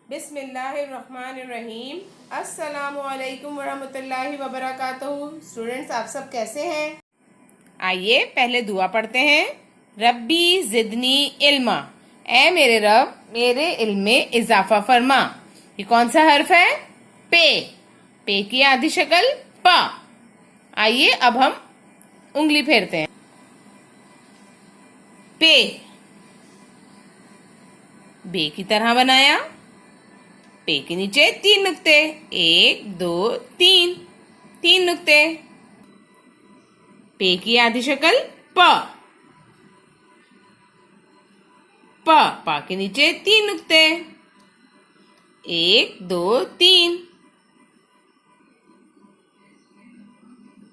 बिस्मिल्लाहिर्रहमानिर्रहीम। अस्सलामुअलैकुम वरहमतुल्लाहि वबरकातुहू। स्टूडेंट्स, आप सब कैसे हैं? आइए पहले दुआ पढ़ते हैं। रब्बी जिदनी इल्मा, ए मेरे रब मेरे इल्म में इजाफा फरमा। ये कौन सा हर्फ है? पे। पे की आधी शक्ल पा। आइए अब हम उंगली फेरते हैं। पे, बे की तरह बनाया। पे के नीचे 3 नुक्ते, 1 2 3, 3 नुक्ते। पे की आधी शक्ल प। पा के नीचे 3 नुक्ते, 1 2 3।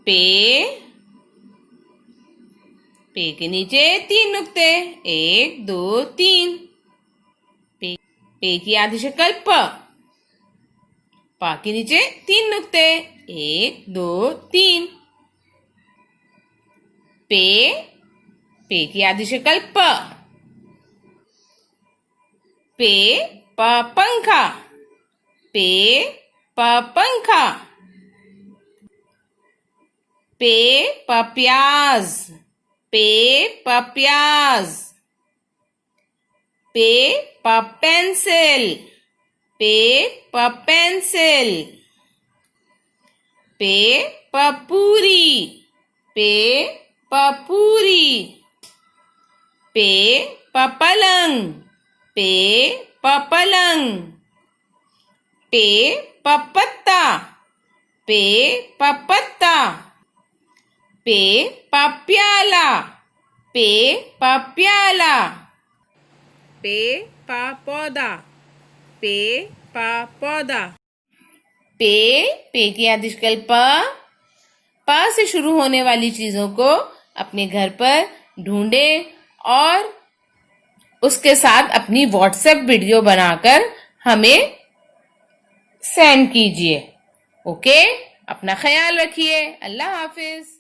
पे के नीचे 3 नुक्ते, 1 2 3। पे की आधी शक्ल प। पा के नीचे 3 नुक्ते, 1 2 3। पे की आधी शक्ल प। पे प पंखा, पे प पंखा। पे प प्याज, पे प प्याज। पे प पेंसिल, पे प पेंसिल। पे प पूरी, पे प पूरी। पे प पलंग, पे प पलंग। पे प पत्ता, पे प पत्ता। पे प प्याला, पे प प्याला। पे प पौधा, पे प पौधा। पे की आधी शक्ल प से शुरू होने वाली चीजों को अपने घर पर ढूंढें और उसके साथ अपनी व्हाट्सएप वीडियो बनाकर हमें सेंड कीजिए। ओके, अपना ख्याल रखिए। अल्लाह हाफिज।